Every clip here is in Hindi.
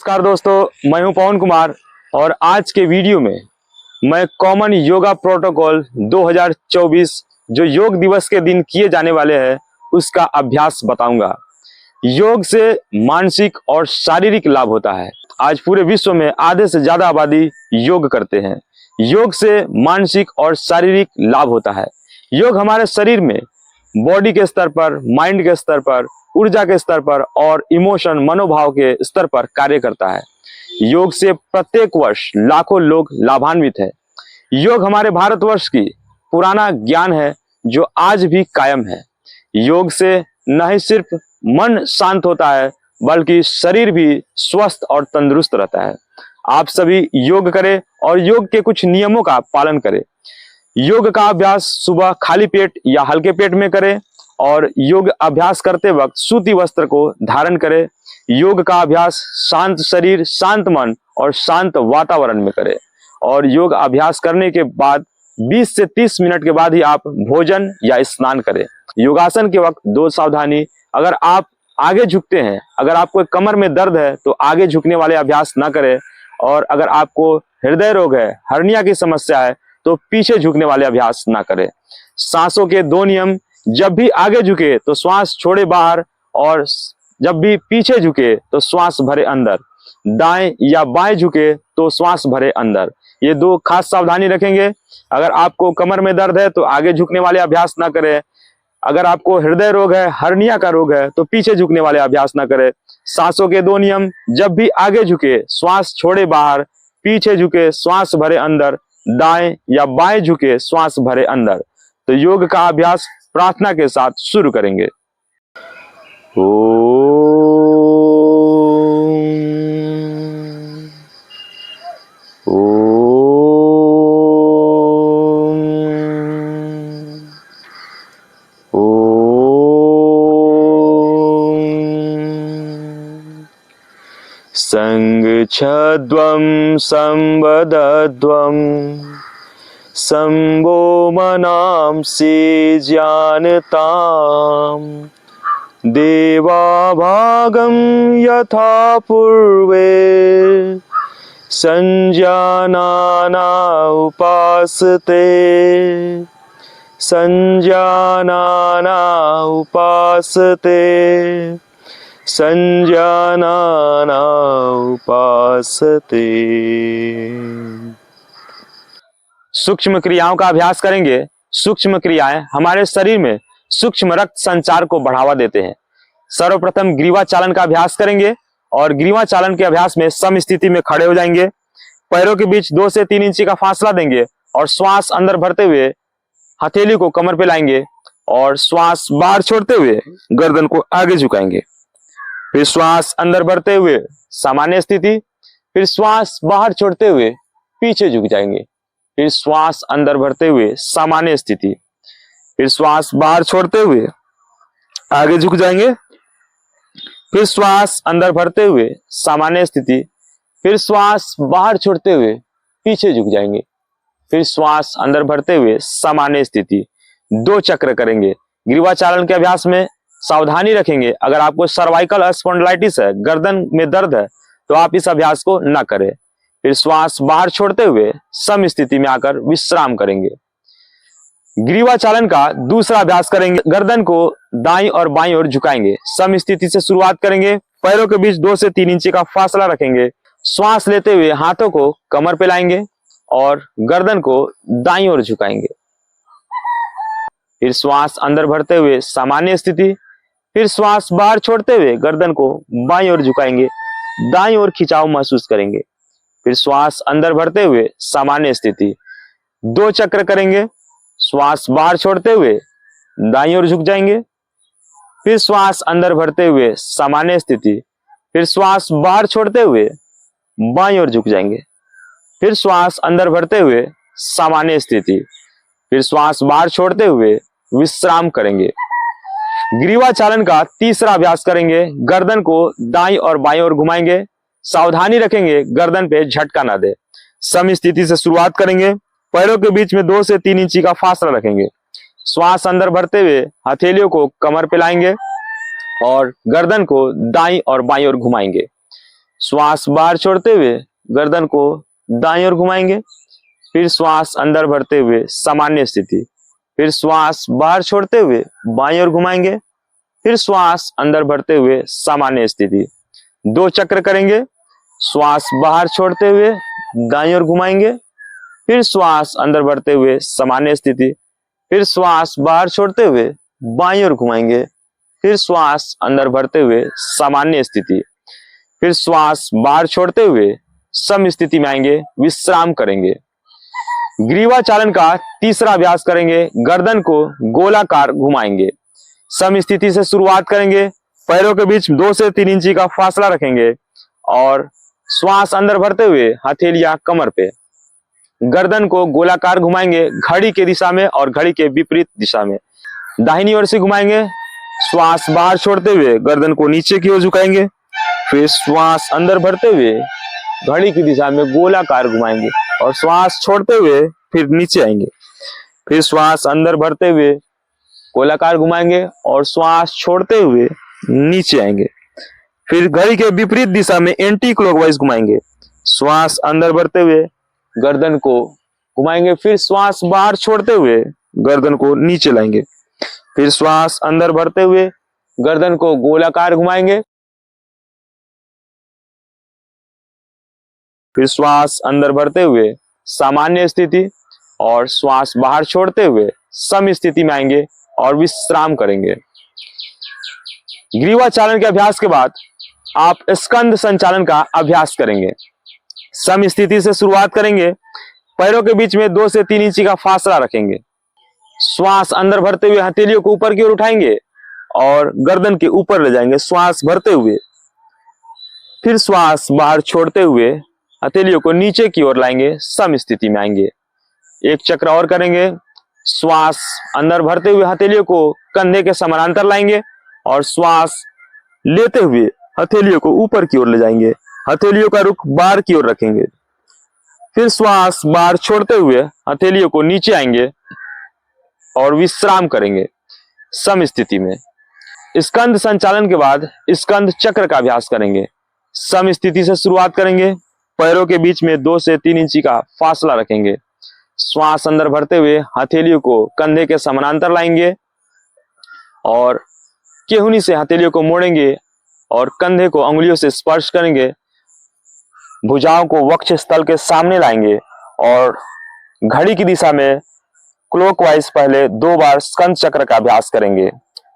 नमस्कार दोस्तों, मैं हूं पवन कुमार और आज के वीडियो में मैं कॉमन योगा प्रोटोकॉल 2024 जो योग दिवस के दिन किए जाने वाले हैं उसका अभ्यास बताऊंगा। योग से मानसिक और शारीरिक लाभ होता है। आज पूरे विश्व में आधे से ज्यादा आबादी योग करते हैं। योग से मानसिक और शारीरिक लाभ होता है। योग हमारे शरीर में बॉडी के स्तर पर, माइंड के स्तर पर, ऊर्जा के स्तर पर और इमोशन मनोभाव के स्तर पर कार्य करता है। योग से प्रत्येक वर्ष लाखों लोग लाभान्वित है। योग हमारे भारतवर्ष की पुराना ज्ञान है जो आज भी कायम है। योग से न ही सिर्फ मन शांत होता है बल्कि शरीर भी स्वस्थ और तंदुरुस्त रहता है। आप सभी योग करें और योग के कुछ नियमों का पालन करें। योग का अभ्यास सुबह खाली पेट या हल्के पेट में करें और योग अभ्यास करते वक्त सूती वस्त्र को धारण करें। योग का अभ्यास शांत शरीर, शांत मन और शांत वातावरण में करें और योग अभ्यास करने के बाद 20 से 30 मिनट के बाद ही आप भोजन या स्नान करें। योगासन के वक्त दो सावधानी, अगर आप आगे झुकते हैं, अगर आपको कमर में दर्द है तो आगे झुकने वाले अभ्यास ना करें और अगर आपको हृदय रोग है, हर्निया की समस्या है तो पीछे झुकने वाले अभ्यास ना करें। सांसों के दो नियम, जब भी आगे झुके तो श्वास छोड़े बाहर और जब भी पीछे झुके तो श्वास भरे अंदर। दाएं या बाएं झुके तो श्वास भरे अंदर। ये दो खास सावधानी रखेंगे। अगर आपको कमर में दर्द है तो आगे झुकने वाले अभ्यास ना करें। अगर आपको हृदय रोग है, हर्निया का रोग है तो पीछे झुकने वाले अभ्यास ना करें। सांसों के दो नियम, जब भी आगे झुके श्वास छोड़े बाहर, पीछे झुके श्वास भरे अंदर, दाएं या बाएं झुके श्वास भरे अंदर। तो योग का अभ्यास प्रार्थना के साथ शुरू करेंगे। ओम ओम ओम संगच्छध्वं संवदध्वं संभो मनांसि जानताम् देवाभागं यथा पूर्वे संजानाना उपासते संजानाना उपासते संजानाना उपासते। सूक्ष्म क्रियाओं का अभ्यास करेंगे। सूक्ष्म क्रियाएं हमारे शरीर में सूक्ष्म रक्त संचार को बढ़ावा देते हैं। सर्वप्रथम ग्रीवा चालन का अभ्यास करेंगे और ग्रीवा चालन के अभ्यास में सम स्थिति में खड़े हो जाएंगे। पैरों के बीच 2 से 3 इंची का फासला देंगे और श्वास अंदर भरते हुए हथेली को कमर पे लाएंगे और श्वास बाहर छोड़ते हुए गर्दन को आगे झुकाएंगे। फिर श्वास अंदर भरते हुए सामान्य स्थिति, फिर श्वास बाहर छोड़ते हुए पीछे झुक जाएंगे। फिर श्वास अंदर भरते हुए सामान्य स्थिति, फिर श्वास बाहर छोड़ते हुए आगे झुक जाएंगे। फिर श्वास अंदर भरते हुए सामान्य स्थिति, फिर श्वास बाहर छोड़ते हुए पीछे झुक जाएंगे। फिर श्वास अंदर भरते हुए सामान्य स्थिति। 2 चक्र करेंगे। ग्रीवा चालन के अभ्यास में सावधानी रखेंगे। अगर आपको सर्वाइकल स्पॉन्डिलाइटिस है, गर्दन में दर्द है तो आप इस अभ्यास को न करें। फिर श्वास बाहर छोड़ते हुए सम स्थिति में आकर विश्राम करेंगे। ग्रीवा चालन का दूसरा अभ्यास करेंगे। गर्दन को दाईं और बाईं ओर झुकाएंगे। सम स्थिति से शुरुआत करेंगे। पैरों के बीच 2 से 3 इंची का फासला रखेंगे। श्वास लेते हुए हाथों को कमर पे लाएंगे और गर्दन को दाईं ओर झुकाएंगे। फिर श्वास अंदर भरते हुए सामान्य स्थिति, फिर श्वास बाहर छोड़ते हुए गर्दन को बाईं ओर झुकाएंगे। दाईं ओर खिंचाव महसूस करेंगे। फिर श्वास अंदर भरते हुए सामान्य स्थिति। 2 चक्र करेंगे। श्वास बाहर छोड़ते हुए दाईं ओर झुक जाएंगे। फिर श्वास अंदर भरते हुए सामान्य स्थिति, फिर श्वास बाहर छोड़ते हुए बाईं ओर झुक जाएंगे। फिर श्वास अंदर भरते हुए सामान्य स्थिति, फिर श्वास बाहर छोड़ते हुए विश्राम करेंगे। ग्रीवा चालन का तीसरा अभ्यास करेंगे। गर्दन को दाईं और बाईं ओर घुमाएंगे। सावधानी रखेंगे गर्दन पे झटका ना दे। सम स्थिति से शुरुआत करेंगे। पैरों के बीच में 2 से 3 इंची का फासला रखेंगे। श्वास अंदर भरते हुए हथेलियों को कमर पे लाएंगे और गर्दन को दाईं और बाईं ओर घुमाएंगे। श्वास बाहर छोड़ते हुए गर्दन को दाईं ओर घुमाएंगे। फिर श्वास अंदर भरते हुए सामान्य स्थिति। फिर श्वास बाहर छोड़ते हुए बाईं ओर घुमाएंगे। फिर श्वास अंदर भरते हुए सामान्य स्थिति। 2 चक्र करेंगे। श्वास बाहर छोड़ते हुए दाईं ओर घुमाएंगे। फिर श्वास अंदर भरते हुए सामान्य स्थिति। फिर श्वास बाहर छोड़ते हुए बाईं ओर घुमाएंगे। फिर श्वास अंदर भरते हुए सामान्य स्थिति। फिर श्वास बाहर छोड़ते हुए सम स्थिति में आएंगे, विश्राम करेंगे। ग्रीवा चालन का तीसरा अभ्यास करेंगे। गर्दन को गोलाकार घुमाएंगे। सम स्थिति से शुरुआत करेंगे। पैरों के बीच 2 से 3 इंची का फासला रखेंगे और श्वास अंदर भरते हुए हथेलियां कमर पे। गर्दन को गोलाकार घुमाएंगे घड़ी के दिशा में और घड़ी के विपरीत दिशा में। दाहिनी ओर से घुमाएंगे। श्वास बाहर छोड़ते हुए गर्दन को नीचे की ओर झुकाएंगे। फिर श्वास अंदर भरते हुए घड़ी की दिशा में गोलाकार घुमाएंगे और श्वास छोड़ते हुए फिर नीचे आएंगे। फिर श्वास अंदर भरते हुए गोलाकार घुमाएंगे और श्वास छोड़ते हुए नीचे आएंगे। फिर घड़ी के विपरीत दिशा में एंटी क्लॉकवाइज घुमाएंगे। श्वास अंदर भरते हुए गर्दन को घुमाएंगे। फिर श्वास बाहर छोड़ते हुए गर्दन को नीचे लाएंगे। फिर श्वास अंदर भरते हुए गर्दन को गोलाकार घुमाएंगे। फिर श्वास अंदर भरते हुए सामान्य स्थिति और श्वास बाहर छोड़ते हुए सम स्थिति में आएंगे और विश्राम करेंगे। ग्रीवा चालन के अभ्यास के बाद आप स्कंद संचालन का अभ्यास करेंगे। सम स्थिति से शुरुआत करेंगे। पैरों के बीच में 2 से 3 इंची का फासला रखेंगे। श्वास अंदर भरते हुए हथेलियों को ऊपर की ओर उठाएंगे और गर्दन के ऊपर ले जाएंगे श्वास भरते हुए। फिर श्वास बाहर छोड़ते हुए हथेलियों को नीचे की ओर लाएंगे, सम स्थिति में आएंगे। 1 चक्र और करेंगे। श्वास अंदर भरते हुए हथेलियों को कंधे के समानांतर लाएंगे और श्वास लेते हुए हथेलियों को ऊपर की ओर ले जाएंगे। हथेलियों का रुख बाहर की ओर रखेंगे। फिर श्वास बाहर छोड़ते हुए हथेलियों को नीचे आएंगे और विश्राम करेंगे सम स्थिति में। स्कंद संचालन के बाद स्कंद चक्र का अभ्यास करेंगे। सम स्थिति से शुरुआत करेंगे। पैरों के बीच में 2 से 3 इंची का फासला रखेंगे। श्वास अंदर भरते हुए हथेलियों को कंधे के समानांतर लाएंगे और केहूनी से हथेलियों को मोड़ेंगे और कंधे को अंगुलियों से स्पर्श करेंगे। भुजाओं को वक्ष स्थल के सामने लाएंगे और घड़ी की दिशा में क्लॉकवाइज पहले 2 बार स्कंद चक्र का अभ्यास करेंगे।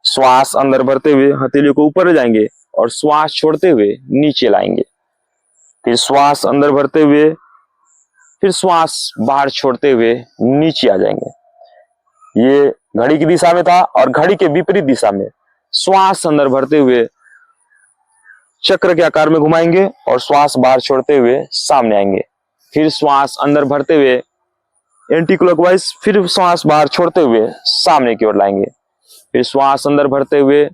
श्वास अंदर भरते हुए हथेलियों को ऊपर ले जाएंगे और श्वास छोड़ते हुए नीचे लाएंगे। फिर श्वास अंदर भरते हुए फिर श्वास बाहर छोड़ते हुए नीचे आ जाएंगे। ये घड़ी की दिशा में था और घड़ी के विपरीत दिशा में श्वास अंदर भरते हुए चक्र के आकार में घुमाएंगे और श्वास बाहर छोड़ते हुए सामने आएंगे। फिर श्वास अंदर भरते हुए एंटी क्लॉकवाइज, फिर श्वास बाहर छोड़ते हुए सामने की ओर लाएंगे। फिर श्वास अंदर भरते हुए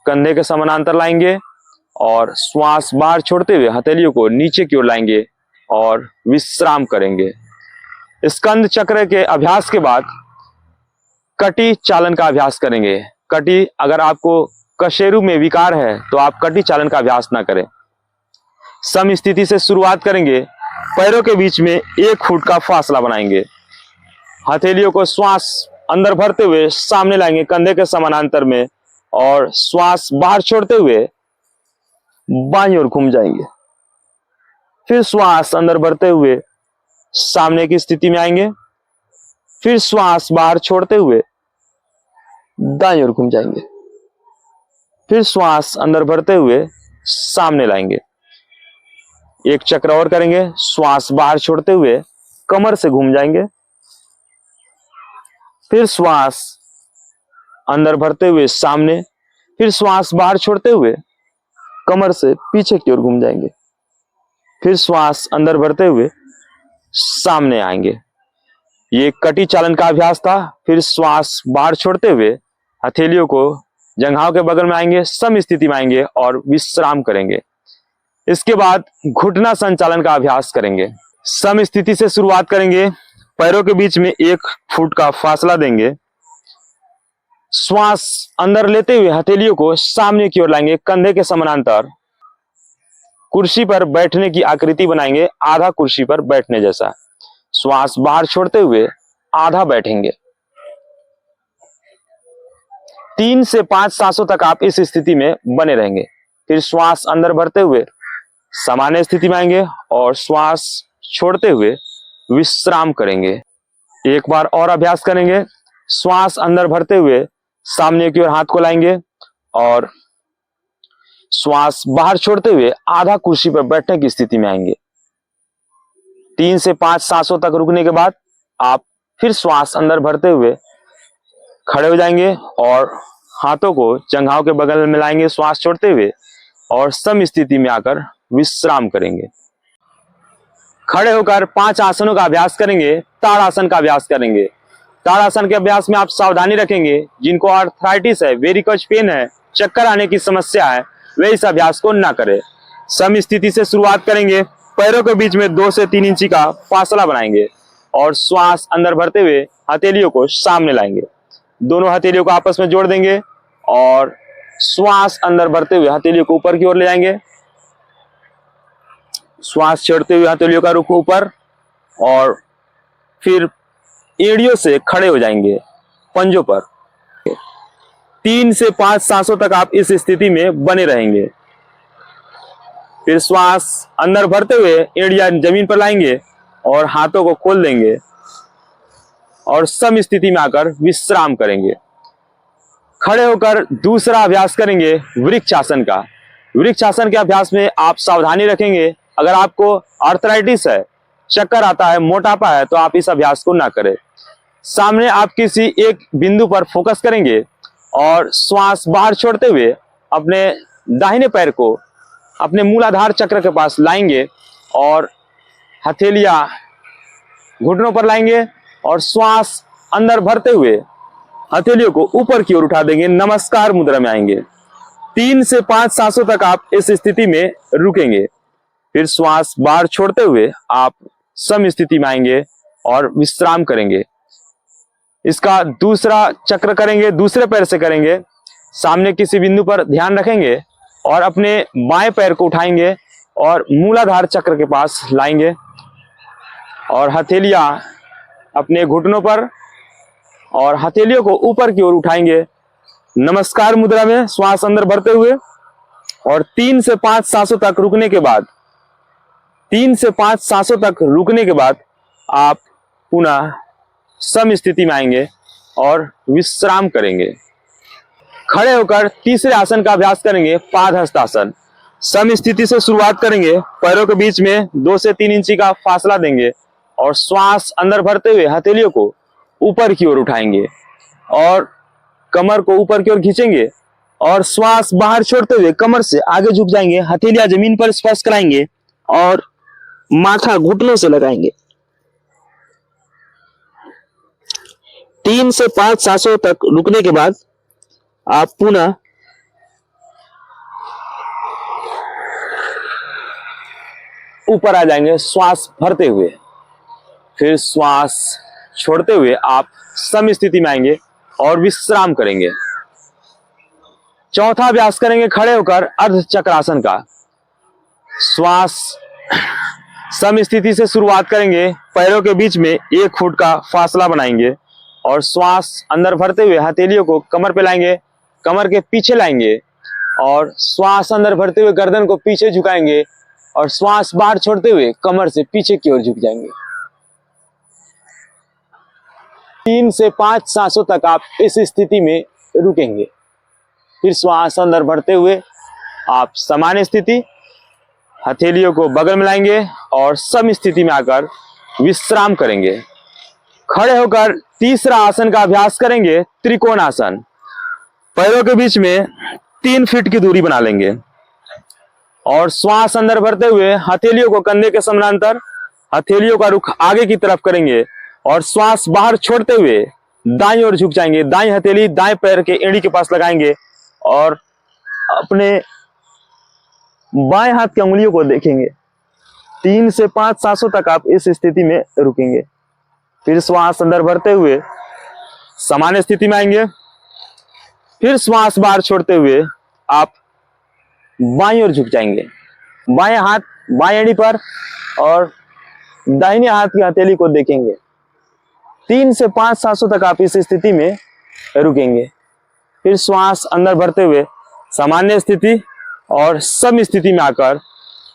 कंधे के समानांतर लाएंगे और श्वास बाहर छोड़ते हुए हथेलियों को नीचे की ओर लाएंगे और विश्राम करेंगे। स्कंद चक्र के अभ्यास के बाद कटी चालन का अभ्यास करेंगे। कटी, अगर आपको कशेरु में विकार है तो आप कटी चालन का अभ्यास ना करें। सम स्थिति से शुरुआत करेंगे। पैरों के बीच में 1 फुट का फासला बनाएंगे। हथेलियों को श्वास अंदर भरते हुए सामने लाएंगे कंधे के समानांतर में और श्वास बाहर छोड़ते हुए बाईं ओर घूम जाएंगे। फिर श्वास अंदर भरते हुए सामने की स्थिति में आएंगे। फिर श्वास बाहर छोड़ते हुए दाईं ओर घूम जाएंगे। फिर श्वास अंदर भरते हुए सामने लाएंगे। 1 चक्र और करेंगे। श्वास बाहर छोड़ते हुए कमर से घूम जाएंगे। फिर श्वास अंदर भरते हुए सामने, फिर श्वास बाहर छोड़ते हुए कमर से पीछे की ओर घूम जाएंगे। फिर श्वास अंदर भरते हुए सामने आएंगे। ये कटी चालन का अभ्यास था। फिर श्वास बाहर छोड़ते हुए हथेलियों को जंघाओं के बगल में आएंगे, सम स्थिति में आएंगे और विश्राम करेंगे। इसके बाद घुटना संचालन का अभ्यास करेंगे। सम स्थिति से शुरुआत करेंगे। पैरों के बीच में 1 फुट का फासला देंगे। श्वास अंदर लेते हुए हथेलियों को सामने की ओर लाएंगे कंधे के समानांतर। कुर्सी पर बैठने की आकृति बनाएंगे, आधा कुर्सी पर बैठने जैसा। श्वास बाहर छोड़ते हुए आधा बैठेंगे। 3 से 5 सांसों तक आप इस स्थिति में बने रहेंगे। फिर श्वास अंदर भरते हुए सामान्य स्थिति में आएंगे और श्वास छोड़ते हुए विश्राम करेंगे। एक बार और अभ्यास करेंगे। श्वास अंदर भरते हुए सामने की ओर हाथ को लाएंगे और श्वास बाहर छोड़ते हुए आधा कुर्सी पर बैठने की स्थिति में आएंगे। 3 से 5 सांसों तक रुकने के बाद आप फिर श्वास अंदर भरते हुए खड़े हो जाएंगे और हाथों को जंघाओं के बगल में मिलाएंगे श्वास छोड़ते हुए और सम स्थिति में आकर विश्राम करेंगे। खड़े होकर 5 आसनों का अभ्यास करेंगे। ताड़ासन का अभ्यास करेंगे। ताड़ासन के अभ्यास में आप सावधानी रखेंगे। जिनको आर्थराइटिस है, वेरिकोज पेन है, चक्कर आने की समस्या है, वे इस अभ्यास को ना करें। सम स्थिति से शुरुआत करेंगे। पैरों के बीच में 2 से 3 इंची का फासला बनाएंगे और श्वास अंदर भरते हुए हथेलियों को सामने लाएंगे। दोनों हथेलियों को आपस में जोड़ देंगे और श्वास अंदर भरते हुए हथेलियों को ऊपर की ओर ले जाएंगे। श्वास छोड़ते हुए हथेलियों का रुख ऊपर और फिर एड़ियों से खड़े हो जाएंगे पंजों पर। 3 से 5 सांसों तक आप इस स्थिति में बने रहेंगे। फिर श्वास अंदर भरते हुए एड़ियां जमीन पर लाएंगे और हाथों को खोल देंगे और सम स्थिति में आकर विश्राम करेंगे। खड़े होकर दूसरा अभ्यास करेंगे वृक्षासन का। वृक्षासन के अभ्यास में आप सावधानी रखेंगे। अगर आपको आर्थराइटिस है, चक्कर आता है, मोटापा है, तो आप इस अभ्यास को ना करें। सामने आप किसी एक बिंदु पर फोकस करेंगे और श्वास बाहर छोड़ते हुए अपने दाहिने पैर को अपने मूलाधार चक्र के पास लाएंगे और हथेलियां घुटनों पर लाएंगे और श्वास अंदर भरते हुए हथेलियों को ऊपर की ओर उठा देंगे। नमस्कार मुद्रा में आएंगे। 3 से 5 सांसों तक आप इस स्थिति में रुकेंगे। फिर श्वास बाहर छोड़ते हुए आप सम स्थिति में आएंगे और विश्राम करेंगे। इसका दूसरा चक्र करेंगे, दूसरे पैर से करेंगे। सामने किसी बिंदु पर ध्यान रखेंगे और अपने बाएं पैर को उठाएंगे और मूलाधार चक्र के पास लाएंगे और हथेलियां अपने घुटनों पर और हथेलियों को ऊपर की ओर उठाएंगे। नमस्कार मुद्रा में श्वास अंदर भरते हुए और 3 से 5 सांसों तक रुकने के बाद 3 से 5 सांसों तक रुकने के बाद आप पुनः सम स्थिति में आएंगे और विश्राम करेंगे। खड़े होकर तीसरे आसन का अभ्यास करेंगे पादहस्तासन। सम स्थिति से शुरुआत करेंगे। पैरों के बीच में 2 से 3 इंची का फासला देंगे और श्वास अंदर भरते हुए हथेलियों को ऊपर की ओर उठाएंगे और कमर को ऊपर की ओर खींचेंगे और श्वास बाहर छोड़ते हुए कमर से आगे झुक जाएंगे। हथेलियां जमीन पर स्पर्श कराएंगे और माथा घुटनों से लगाएंगे। 3 से 5 सांसों तक रुकने के बाद आप पुनः ऊपर आ जाएंगे श्वास भरते हुए। फिर श्वास छोड़ते हुए आप सम स्थिति में आएंगे और विश्राम करेंगे। चौथा अभ्यास करेंगे खड़े होकर अर्ध चक्रासन का। श्वास सम स्थिति से शुरुआत करेंगे। पैरों के बीच में 1 फुट का फासला बनाएंगे और श्वास अंदर भरते हुए हथेलियों को कमर पे लाएंगे, कमर के पीछे लाएंगे और श्वास अंदर भरते हुए गर्दन को पीछे झुकाएंगे और श्वास बाहर छोड़ते हुए कमर से पीछे की ओर झुक जाएंगे। 3 से 5 सांसों तक आप इस स्थिति में रुकेंगे। फिर श्वास अंदर भरते हुए आप सामान्य स्थिति, हथेलियों को बगल में लाएंगे और सम स्थिति में आकर विश्राम करेंगे। खड़े होकर तीसरा आसन का अभ्यास करेंगे त्रिकोण आसन। पैरों के बीच में 3 फीट की दूरी बना लेंगे और श्वास अंदर भरते हुए हथेलियों को कंधे के समानांतर, हथेलियों का रुख आगे की तरफ करेंगे और श्वास बाहर छोड़ते हुए दाईं ओर झुक जाएंगे। दाईं हथेली दाएं पैर के एड़ी के पास लगाएंगे और अपने बाएं हाथ की उंगलियों को देखेंगे। 3 से 5 सांसों तक आप इस स्थिति में रुकेंगे। फिर श्वास अंदर भरते हुए सामान्य स्थिति में आएंगे। फिर श्वास बाहर छोड़ते हुए आप बाईं ओर झुक जाएंगे बाएं हाथ बाएं एड़ी पर और दाहिने हाथ की हथेली को देखेंगे। 3 से 5 सांसों तक आप इस स्थिति में रुकेंगे। फिर श्वास अंदर भरते हुए सामान्य स्थिति और सम स्थिति में आकर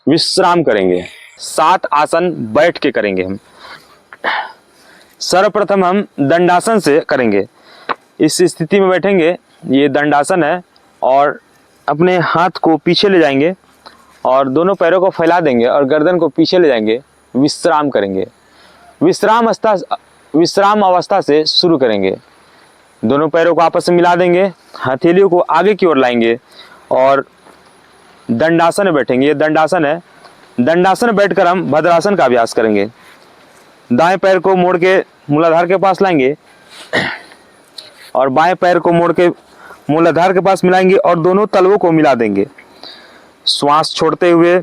विश्राम करेंगे। 7 आसन बैठ के करेंगे हम। सर्वप्रथम हम दंडासन से करेंगे। इस स्थिति में बैठेंगे, ये दंडासन है, और अपने हाथ को पीछे ले जाएंगे और दोनों पैरों को फैला देंगे और गर्दन को पीछे ले जाएंगे। विश्राम करेंगे। विश्राम अवस्था से शुरू करेंगे। दोनों पैरों को आपस में मिला देंगे, हथेलियों को आगे की ओर लाएंगे और दंडासन में बैठेंगे। ये दंडासन है। दंडासन में बैठकर हम भद्रासन का अभ्यास करेंगे। दाएं पैर को मोड़ के मूलाधार के पास लाएंगे और बाएं पैर को मोड़ के मूलाधार के पास मिलाएंगे और दोनों तलवों को मिला देंगे। श्वास छोड़ते हुए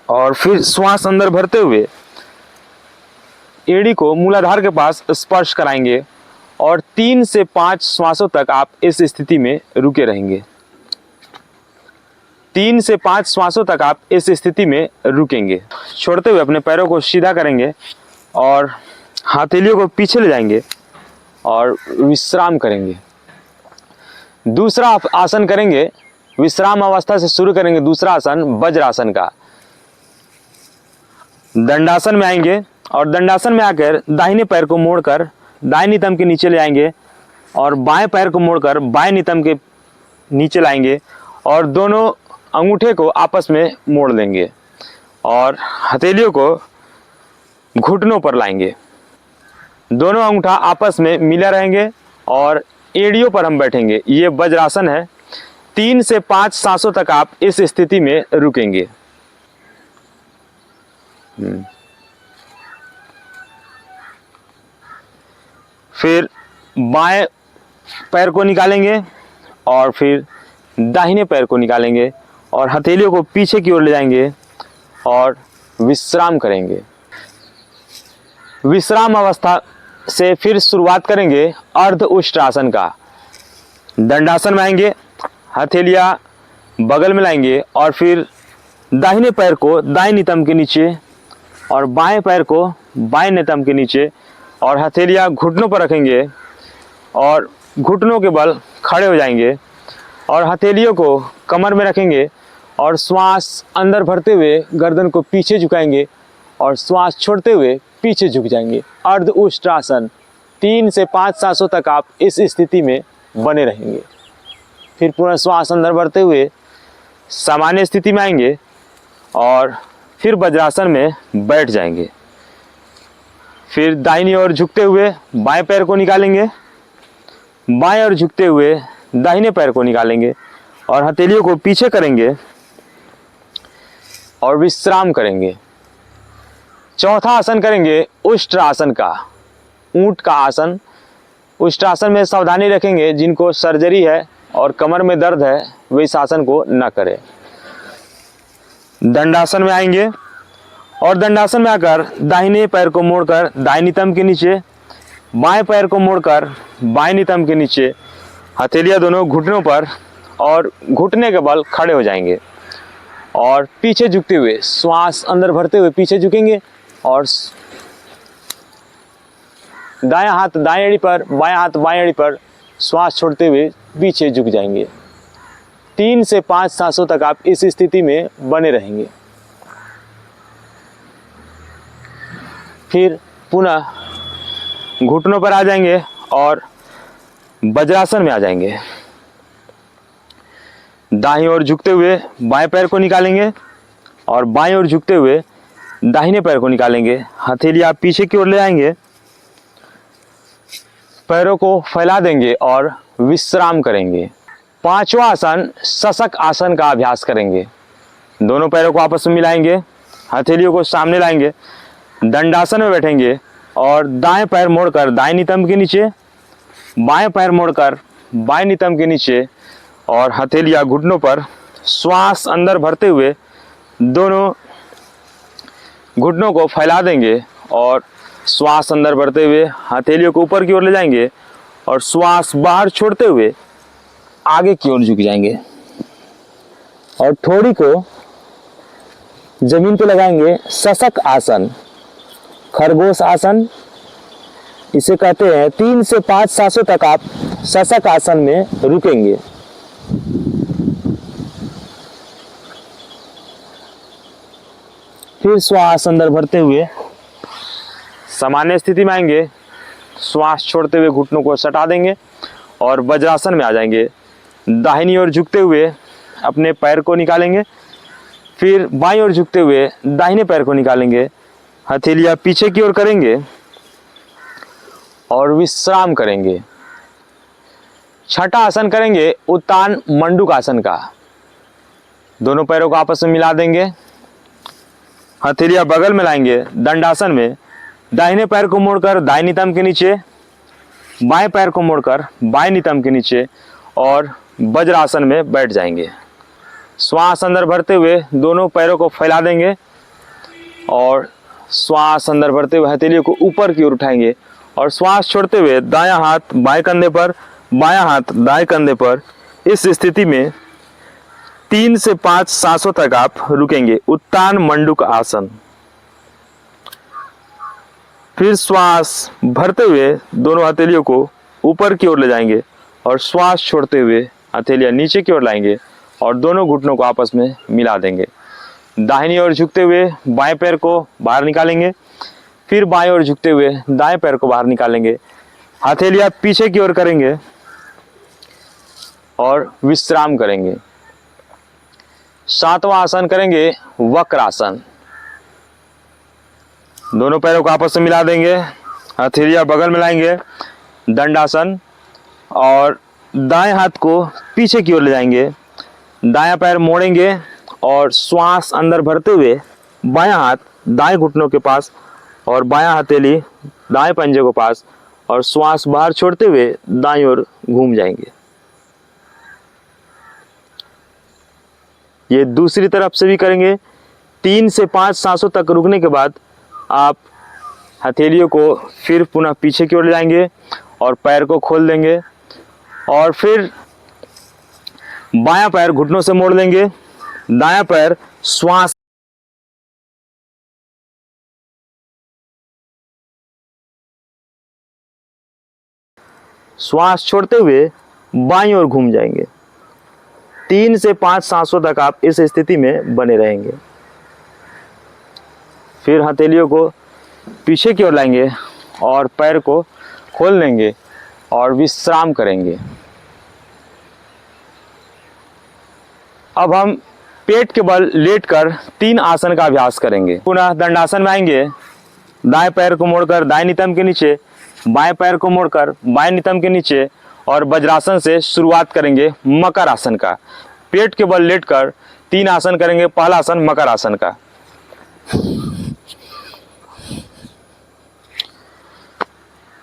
और फिर श्वास अंदर भरते हुए एड़ी को मूलाधार के पास स्पर्श कराएंगे और 3 से 5 श्वासों तक आप इस स्थिति में रुके रहेंगे। 3 से 5 श्वासों तक आप इस स्थिति में रुकेंगे। छोड़ते हुए अपने पैरों को सीधा करेंगे और हथेलियों को पीछे ले जाएंगे और विश्राम करेंगे। दूसरा आसन करेंगे। विश्राम अवस्था से शुरू करेंगे दूसरा आसन वज्रासन का। दंडासन में आएंगे और दंडासन में आकर दाहिने पैर को मोड़कर दाएं नितंब के नीचे ले आएंगे और बाएं पैर को मोड़कर बाएं नितंब के नीचे लाएंगे और दोनों अंगूठे को आपस में मोड़ लेंगे और हथेलियों को घुटनों पर लाएंगे। दोनों अंगूठा आपस में मिले रहेंगे और एड़ियों पर हम बैठेंगे। ये वज्रासन है। 3 से 5 सांसों तक आप इस स्थिति में रुकेंगे। फिर बाएं पैर को निकालेंगे और फिर दाहिने पैर को निकालेंगे और हथेलियों को पीछे की ओर ले जाएंगे और विश्राम करेंगे। विश्राम अवस्था से फिर शुरुआत करेंगे अर्ध उष्ट्रासन का। दंडासन में आएंगे, हथेलियां बगल में लाएंगे और फिर दाहिने पैर को दाएं नितंब के नीचे और बाएं पैर को बाएं नितंब के नीचे और हथेलियां घुटनों पर रखेंगे और घुटनों के बल खड़े हो जाएंगे और हथेलियों को कमर में रखेंगे और श्वास अंदर भरते हुए गर्दन को पीछे झुकाएंगे और श्वास छोड़ते हुए पीछे झुक जाएंगे। अर्ध उष्ट्रासन। 3 से 5 सांसों तक आप इस स्थिति में बने रहेंगे। फिर पूरा श्वास अंदर भरते हुए सामान्य स्थिति में आएंगे और फिर वज्रासन में बैठ जाएंगे। फिर दाहिनी ओर झुकते हुए बाएं पैर को निकालेंगे, बाएं ओर झुकते हुए दाहिने पैर को निकालेंगे और हथेलियों को पीछे करेंगे और विश्राम करेंगे। चौथा आसन करेंगे उष्ट्रासन का, ऊंट का आसन। उष्ट्रासन में सावधानी रखेंगे, जिनको सर्जरी है और कमर में दर्द है वे इस आसन को न करें। दंडासन में आएंगे और दंडासन में आकर दाहिने पैर को मोड़कर दाएं नितंब के नीचे, बाएं पैर को मोड़कर बाएं नितंब के नीचे, हथेलियां दोनों घुटनों पर और घुटने के बल खड़े हो जाएंगे और पीछे झुकते हुए श्वास अंदर भरते हुए पीछे झुकेंगे और दायां हाथ दाएं एड़ी पर, बायां हाथ बाएं एड़ी पर श्वास छोड़ते हुए पीछे झुक जाएंगे। 3 से 5 सांसों तक आप इस स्थिति में बने रहेंगे। फिर पुनः घुटनों पर आ जाएंगे और वज्रासन में आ जाएंगे। दाहिनी ओर झुकते हुए बाएं पैर को निकालेंगे और बाएं ओर झुकते हुए दाहिने पैर को निकालेंगे। हथेलियां पीछे की ओर ले आएंगे, पैरों को फैला देंगे और विश्राम करेंगे। पांचवा आसन शशक आसन का अभ्यास करेंगे। दोनों पैरों को आपस में मिलाएंगे, हथेलियों को सामने लाएंगे, दंडासन में बैठेंगे और दाएं पैर मोड़कर दाएं नितंब के नीचे, बाएं पैर मोड़कर बाएं नितंब के नीचे और हथेलियां घुटनों पर। श्वास अंदर भरते हुए दोनों घुटनों को फैला देंगे और श्वास अंदर भरते हुए हथेलियों को ऊपर की ओर ले जाएंगे और श्वास बाहर छोड़ते हुए आगे की ओर झुक जाएंगे और ठोड़ी को जमीन पे लगाएंगे शशक आसन, खरगोश आसन इसे कहते हैं। 3 से 5 सांसों तक आप शशक आसन में रुकेंगे। फिर श्वास अंदर भरते हुए सामान्य स्थिति में आएंगे। श्वास छोड़ते हुए घुटनों को सटा देंगे और वज्रासन में आ जाएंगे। दाहिनी ओर झुकते हुए अपने पैर को निकालेंगे, फिर बाईं ओर झुकते हुए दाहिने पैर को निकालेंगे। हथेलियां पीछे की ओर करेंगे और विश्राम करेंगे। छठा आसन करेंगे उत्तान मंडूक आसन का। दोनों पैरों को आपस में मिला देंगे, हथेलियां बगल में लाएंगे। दंडासन में दाहिने पैर को मोड़कर दाहिनी नितंब के नीचे, बाएं पैर को मोड़कर बाएं नितंब के नीचे और वज्रासन में बैठ जाएंगे। श्वास अंदर भरते हुए दोनों पैरों को फैला देंगे और श्वास अंदर भरते हुए हथेलियों को ऊपर की ओर उठाएंगे और श्वास छोड़ते हुए दायां हाथ बाएं कंधे पर, बायां हाथ दाएं कंधे पर। इस स्थिति में 3 से 5 सांसों तक आप रुकेंगे। उत्तान मंडूक आसन। फिर श्वास भरते हुए दोनों हथेलियों को ऊपर की ओर ले जाएंगे और श्वास छोड़ते हुए हथेलियां नीचे की ओर लाएंगे और दोनों घुटनों को आपस में मिला देंगे। दाहिनी ओर झुकते हुए बाएं पैर को बाहर निकालेंगे, फिर बाएं ओर झुकते हुए दाएं पैर को बाहर निकालेंगे। हथेलियां पीछे की ओर करेंगे और विश्राम करेंगे। सातवां आसन करेंगे वक्रासन। दोनों पैरों को आपस में मिला देंगे, हथेलियां बगल में लाएंगे। दंडासन और दाएं हाथ को पीछे की ओर ले जाएंगे। दायां पैर मोड़ेंगे और श्वास अंदर भरते हुए बायां हाथ दाएं घुटनों के पास और बायां हथेली दाएं पंजे के पास और श्वास बाहर छोड़ते हुए दाईं ओर घूम जाएंगे। ये दूसरी तरफ से भी करेंगे। 3 से 5 सांसों तक रुकने के बाद आप हथेलियों को फिर पुनः पीछे की ओर ले जाएंगे और पैर को खोल देंगे और फिर बायां पैर घुटनों से मोड़ लेंगे। दायां पैर श्वास छोड़ते हुए बाईं ओर घूम जाएंगे। 3 से 5 सांसों तक आप इस स्थिति में बने रहेंगे। फिर हथेलियों को पीछे की ओर लाएंगे और पैर को खोल लेंगे और विश्राम करेंगे। अब हम पेट के बल लेटकर 3 आसन का अभ्यास करेंगे। पुनः दंडासन में आएंगे। दाएं पैर को मोड़कर दाएं नितंब के नीचे, बाएं पैर को मोड़कर बाएं नितंब के नीचे और वज्रासन से शुरुआत करेंगे मकर आसन का। पेट के बल लेटकर 3 आसन करेंगे। पहला आसन मकर आसन का।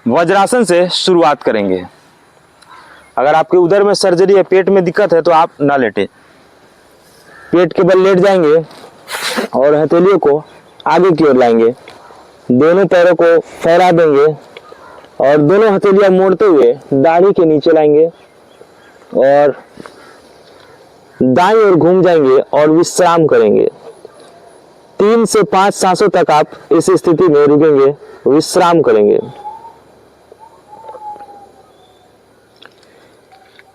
वज्रासन से शुरुआत करेंगे। अगर आपके उदर में सर्जरी है, पेट में दिक्कत है तो आप ना लेटें। पेट के बल लेट जाएंगे और हथेलियों को आगे की ओर लाएंगे। दोनों पैरों को फैला देंगे और दोनों हथेलियां मोड़ते हुए दाढ़ी के नीचे लाएंगे और दाईं ओर घूम जाएंगे और विश्राम करेंगे। 3 से 5 सांसों तक आप इस स्थिति में रुकेंगे, विश्राम करेंगे।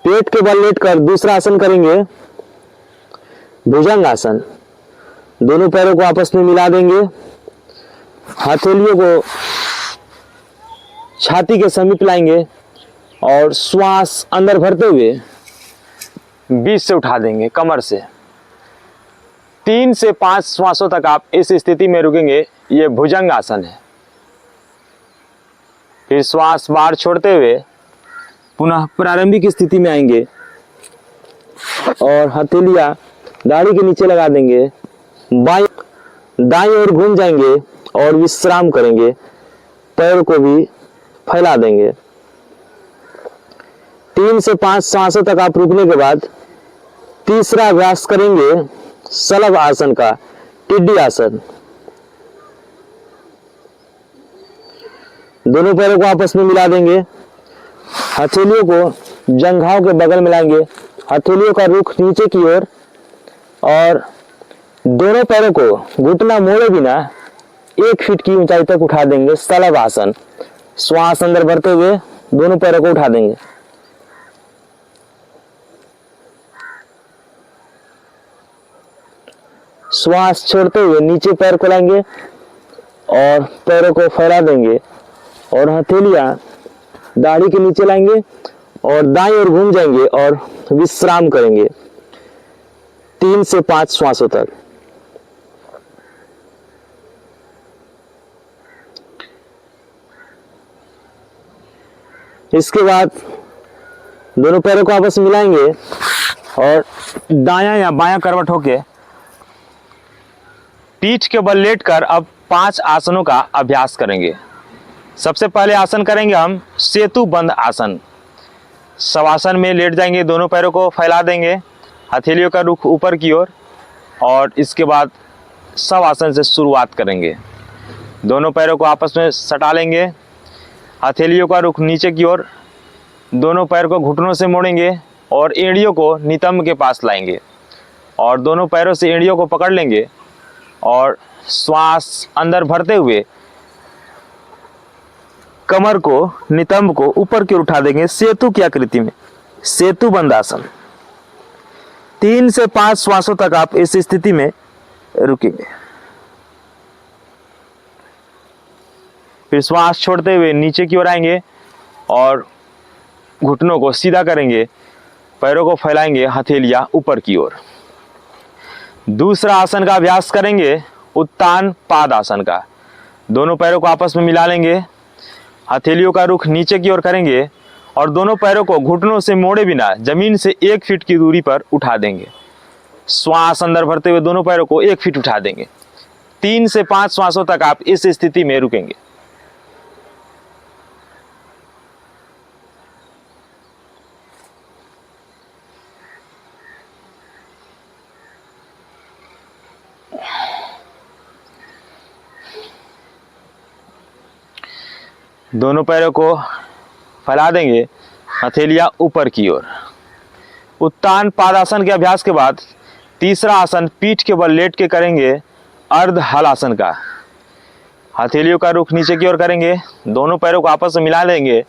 पेट के बल लेटकर दूसरा आसन करेंगे भुजंग आसन। दोनों पैरों को आपस में मिला देंगे, हथेलियों को छाती के समीप लाएंगे और श्वास अंदर भरते हुए बीच से उठा देंगे, कमर से। 3 से 5 श्वासों तक आप इस स्थिति में रुकेंगे। ये भुजंग आसन है। फिर श्वास बाहर छोड़ते हुए पुनः प्रारंभिक स्थिति में आएंगे और हथेलियां दाढ़ी के नीचे लगा देंगे। दाईं ओर घूम जाएंगे और विश्राम करेंगे। पैर को भी फैला देंगे। 3 से 5 सांसों तक आप रुकने के बाद तीसरा अभ्यास करेंगे शलभ आसन का, टिड्डी आसन। दोनों पैरों को आपस में मिला देंगे, हथेलियों को जंघाओं के बगल में लाएंगे, हथेलियों का रुख नीचे की ओर और दोनों पैरों को घुटना मोड़े बिना 1 फीट की ऊंचाई तक उठा देंगे शलभ आसन। श्वास अंदर भरते हुए दोनों पैरों को उठा देंगे। श्वास छोड़ते हुए नीचे पैर को लाएंगे और पैरों को फैला देंगे और हथेलियां दाढ़ी के नीचे लाएंगे और दाईं ओर घूम जाएंगे और विश्राम करेंगे 3 से 5 श्वासों तक। इसके बाद दोनों पैरों को आपस में मिलाएंगे और दायां या बायां करवट होके पीठ के बल लेटकर अब 5 आसनों का अभ्यास करेंगे। सबसे पहले आसन करेंगे हम सेतु बंद आसन। शवासन में लेट जाएंगे, दोनों पैरों को फैला देंगे, हथेलियों का रुख ऊपर की ओर और इसके बाद शवासन से शुरुआत करेंगे। दोनों पैरों को आपस में सटा लेंगे, हथेलियों का रुख नीचे की ओर, दोनों पैर को घुटनों से मोड़ेंगे और एड़ियों को नितंब के पास लाएंगे और दोनों पैरों से एड़ियों को पकड़ लेंगे और श्वास अंदर भरते हुए कमर को नितंब को ऊपर की ओर उठा देंगे सेतु की आकृति में, सेतु बंद आसन। 3 से 5 श्वासों तक आप इस स्थिति में रुकेंगे। फिर श्वास छोड़ते हुए नीचे की ओर आएंगे और घुटनों को सीधा करेंगे, पैरों को फैलाएंगे, हथेलियां ऊपर की ओर। दूसरा आसन का अभ्यास करेंगे उत्तान पाद आसन का। दोनों पैरों को आपस में मिला लेंगे, हथेलियों का रुख नीचे की ओर करेंगे और दोनों पैरों को घुटनों से मोड़े बिना जमीन से 1 फीट की दूरी पर उठा देंगे। श्वास अंदर भरते हुए दोनों पैरों को 1 फीट उठा देंगे। 3 से 5 श्वासों तक आप इस स्थिति में रुकेंगे। दोनों पैरों को फैला देंगे, हथेलियां ऊपर की ओर। उत्तान पादासन के अभ्यास के बाद तीसरा आसन पीठ के बल लेट के करेंगे अर्ध हल आसन का। हथेलियों का रुख नीचे की ओर करेंगे, दोनों पैरों को आपस में मिला लेंगे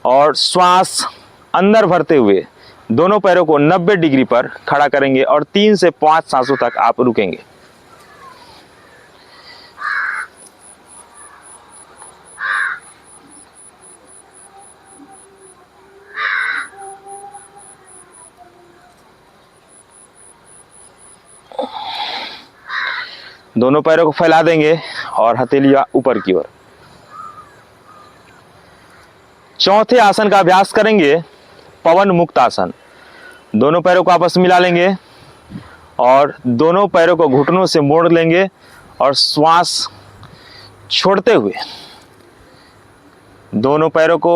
और श्वास अंदर भरते हुए दोनों पैरों को 90 डिग्री पर खड़ा करेंगे और 3 से 5 सांसों तक आप रुकेंगे। दोनों पैरों को फैला देंगे और हथेलियां ऊपर की ओर। चौथे आसन का अभ्यास करेंगे पवन मुक्त आसन। दोनों पैरों को आपस में मिला लेंगे और दोनों पैरों को घुटनों से मोड़ लेंगे और श्वास छोड़ते हुए दोनों पैरों को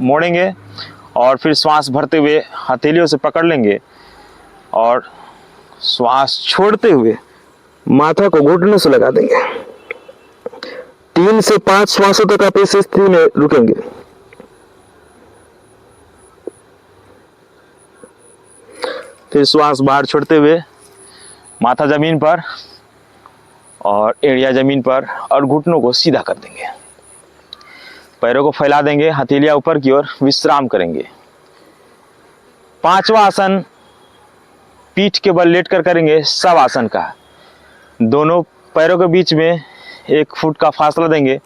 मोड़ेंगे और फिर श्वास भरते हुए हथेलियों से पकड़ लेंगे और श्वास छोड़ते हुए माथा को घुटनों से लगा देंगे। 3 से 5 श्वासों तक आप इस स्थिति में रुकेंगे। फिर श्वास बाहर छोड़ते हुए माथा जमीन पर और एड़िया जमीन पर और घुटनों को सीधा कर देंगे। पैरों को फैला देंगे, हथेलियां ऊपर की ओर, विश्राम करेंगे। 5वां आसन पीठ के बल लेटकर करेंगे शवासन का। दोनों पैरों के बीच में 1 फुट का फासला देंगे,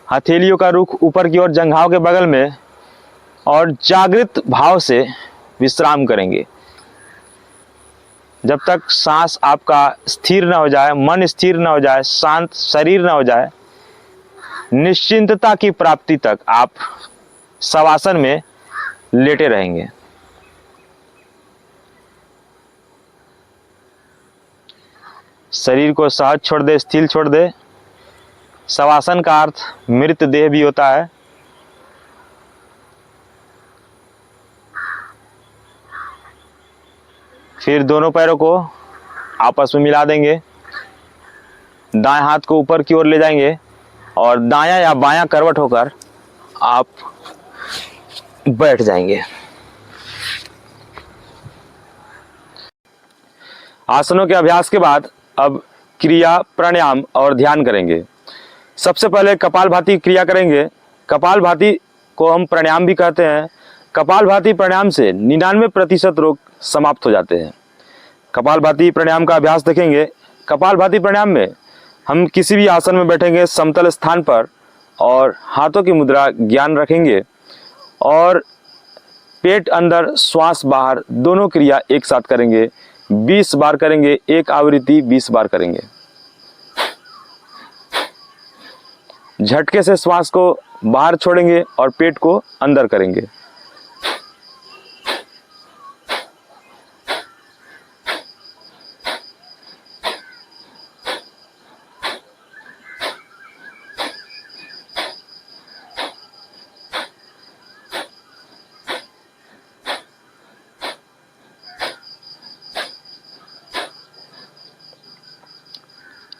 हथेलियों का रुख ऊपर की ओर जंघाओं के बगल में और जागृत भाव से विश्राम करेंगे जब तक सांस आपका स्थिर न हो जाए, मन स्थिर न हो जाए, शांत शरीर न हो जाए। निश्चिंतता की प्राप्ति तक आप शवासन में लेटे रहेंगे। शरीर को सहज छोड़ दे, स्थिर छोड़ दे। शवासन का अर्थ मृत देह भी होता है। फिर दोनों पैरों को आपस में मिला देंगे, दाएं हाथ को ऊपर की ओर ले जाएंगे और दायां या बायां करवट होकर आप बैठ जाएंगे। आसनों के अभ्यास के बाद अब क्रिया, प्राणायाम और ध्यान करेंगे। सबसे पहले कपालभाति क्रिया करेंगे। कपालभाति को हम प्राणायाम भी कहते हैं। कपालभाति प्राणायाम से 99% रोग समाप्त हो जाते हैं। कपालभाति प्राणायाम का अभ्यास देखेंगे। कपालभाति प्राणायाम में हम किसी भी आसन में बैठेंगे समतल स्थान पर और हाथों की मुद्रा ज्ञान रखेंगे और पेट अंदर श्वास बाहर दोनों क्रिया एक साथ करेंगे। 20 बार करेंगे, एक आवृत्ति 20 बार करेंगे। झटके से श्वास को बाहर छोड़ेंगे और पेट को अंदर करेंगे।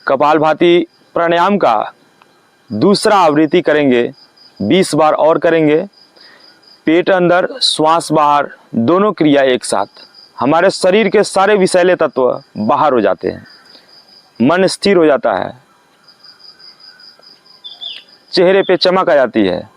कपालभाति प्राणायाम का दूसरा आवृत्ति करेंगे, 20 बार और करेंगे। पेट अंदर श्वास बाहर दोनों क्रिया एक साथ। हमारे शरीर के सारे विषैले तत्व बाहर हो जाते हैं, मन स्थिर हो जाता है, चेहरे पे चमक आ जाती है।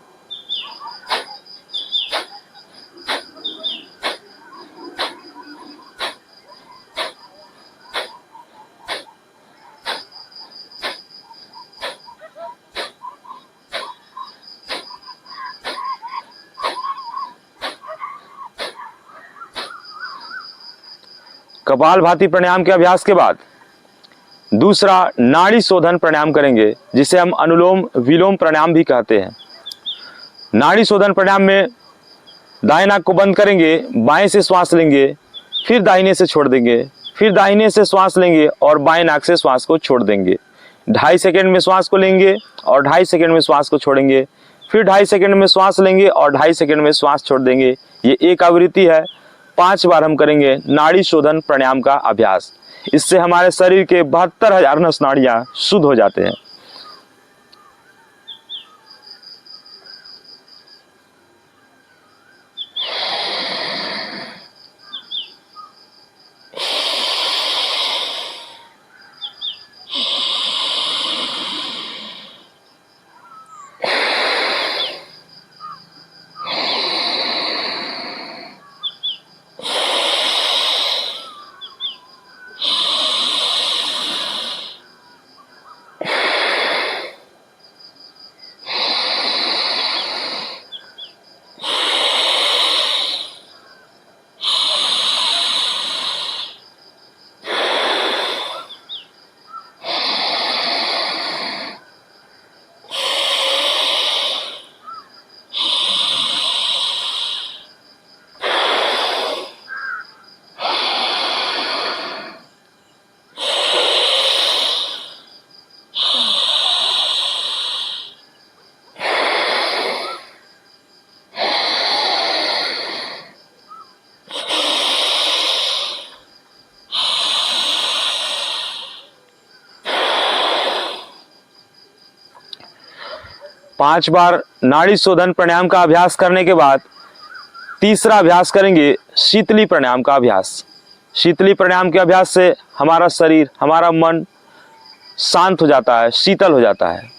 कपालभाति प्राणायाम के अभ्यास के बाद दूसरा नाड़ी शोधन प्राणायाम करेंगे, जिसे हम अनुलोम विलोम प्राणायाम भी कहते हैं। नाड़ी शोधन प्राणायाम में दाएं नाक को बंद करेंगे, बाएं से श्वास लेंगे, फिर दाहिने से छोड़ देंगे, फिर दाहिने से श्वास लेंगे और बाएं नाक से श्वास को छोड़ देंगे। 2.5 सेकंड में श्वास को लेंगे और 2.5 सेकंड में श्वास को छोड़ेंगे, फिर 2.5 सेकंड में श्वास लेंगे और 2.5 सेकंड में श्वास छोड़ देंगे। ये एक आवृत्ति है। 5 बार हम करेंगे नाड़ी शोधन प्राणायाम का अभ्यास। इससे हमारे शरीर के 72,000 नस नाड़ियां शुद्ध हो जाते हैं। पांच बार नाड़ी शोधन प्राणायाम का अभ्यास करने के बाद तीसरा अभ्यास करेंगे शीतली प्राणायाम का अभ्यास। शीतली प्राणायाम के अभ्यास से हमारा शरीर, हमारा मन शांत हो जाता है, शीतल हो जाता है।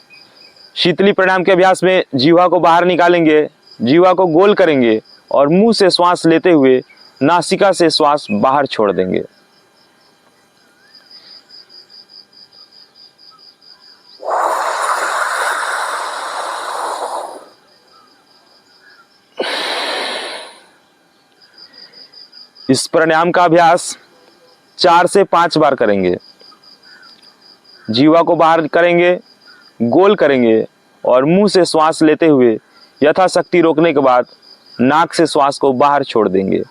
शीतली प्राणायाम के अभ्यास में जीवा को बाहर निकालेंगे, जीवा को गोल करेंगे और मुंह से श्वास लेते हुए नासिका से श्वास बाहर छोड़ देंगे। इस प्राणायाम का अभ्यास 4 से 5 बार करेंगे। जीवा को बाहर करेंगे, गोल करेंगे और मुंह से श्वास लेते हुए यथाशक्ति रोकने के बाद नाक से श्वास को बाहर छोड़ देंगे।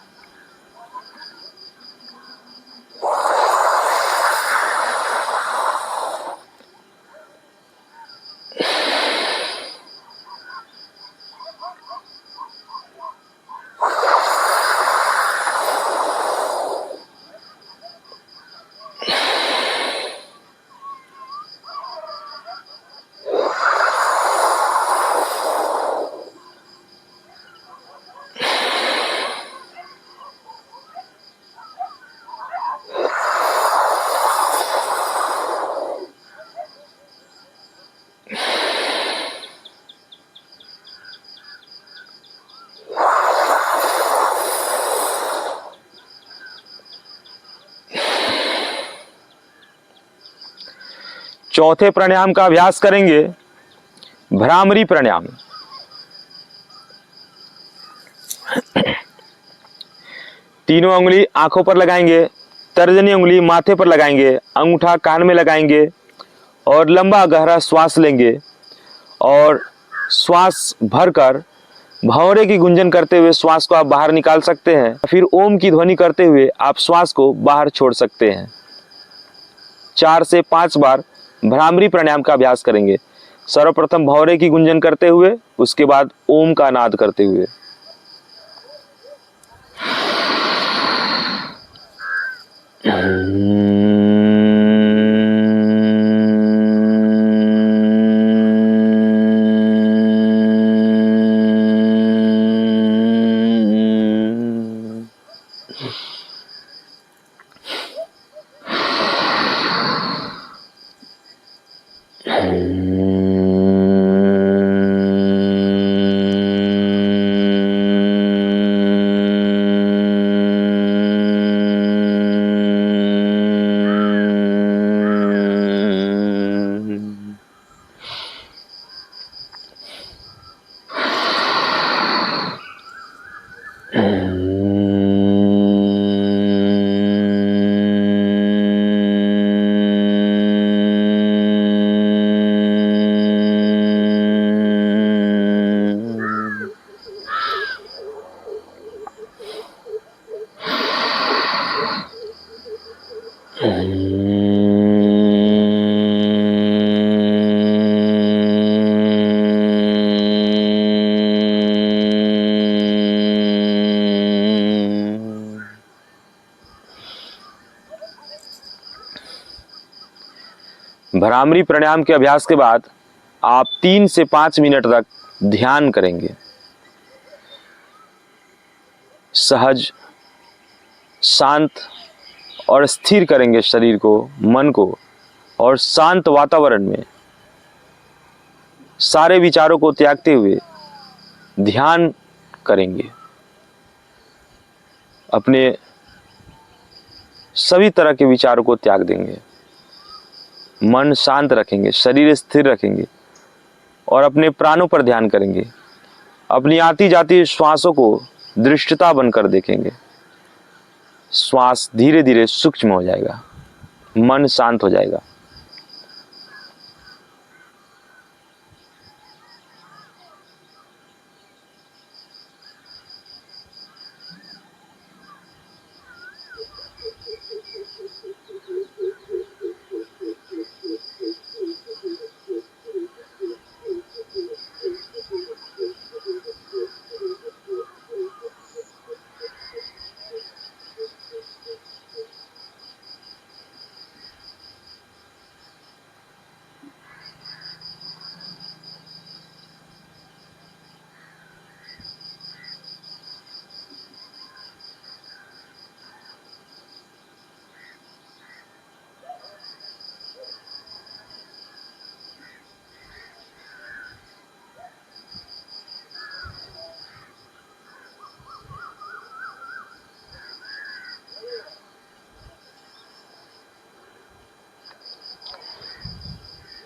चौथे प्राणायाम का अभ्यास करेंगे भ्रामरी प्राणायाम। तीनों उंगली आंखों पर लगाएंगे, तर्जनी उंगली माथे पर लगाएंगे, अंगूठा कान में लगाएंगे और लंबा गहरा श्वास लेंगे और श्वास भरकर भंवरे की गुंजन करते हुए श्वास को आप बाहर निकाल सकते हैं। फिर ओम की ध्वनि करते हुए आप श्वास को बाहर छोड़ सकते हैं। 4 से 5 बार भ्रामरी प्राणायाम का अभ्यास करेंगे। सर्वप्रथम भंवरे की गुंजन करते हुए, उसके बाद ओम का नाद करते हुए। भ्रामरी प्राणायाम के अभ्यास के बाद आप 3 से 5 मिनट तक ध्यान करेंगे। सहज, शांत और स्थिर करेंगे शरीर को, मन को, और शांत वातावरण में सारे विचारों को त्यागते हुए ध्यान करेंगे। अपने सभी तरह के विचारों को त्याग देंगे, मन शांत रखेंगे, शरीर स्थिर रखेंगे और अपने प्राणों पर ध्यान करेंगे। अपनी आती जाती श्वासों को दृष्टता बनकर देखेंगे। श्वास धीरे धीरे सूक्ष्म हो जाएगा, मन शांत हो जाएगा।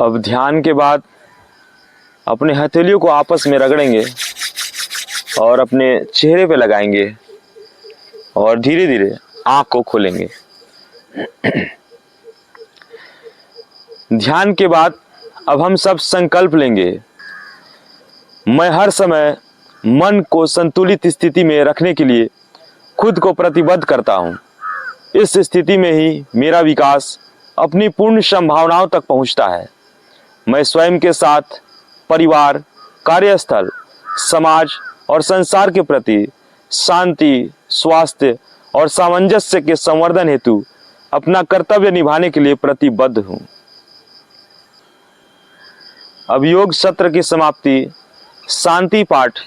अब ध्यान के बाद अपने हथेलियों को आपस में रगड़ेंगे और अपने चेहरे पे लगाएंगे और धीरे धीरे आंख को खोलेंगे। ध्यान के बाद अब हम सब संकल्प लेंगे। मैं हर समय मन को संतुलित स्थिति में रखने के लिए खुद को प्रतिबद्ध करता हूँ। इस स्थिति में ही मेरा विकास अपनी पूर्ण संभावनाओं तक पहुँचता है। मैं स्वयं के साथ, परिवार, कार्यस्थल, समाज और संसार के प्रति शांति, स्वास्थ्य और सामंजस्य के संवर्धन हेतु अपना कर्तव्य निभाने के लिए प्रतिबद्ध हूँ। अब योग सत्र की समाप्ति शांति पाठ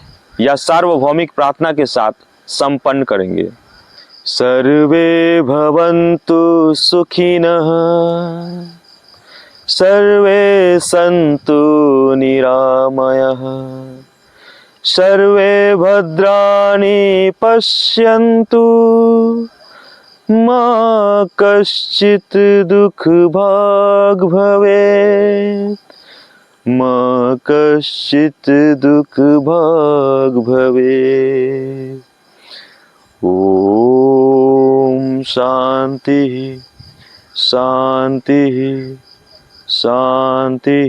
या सार्वभौमिक प्रार्थना के साथ संपन्न करेंगे। सर्वे भवन्तु सुखिनः, सर्वे सन्तु निरामयः, सर्वे भद्राणि पश्यन्तु, मा कश्चित् दुःख भाग् भवेत्, मा कश्चित् दुःख भाग् भवेत्। ओम शांति शांति शांति।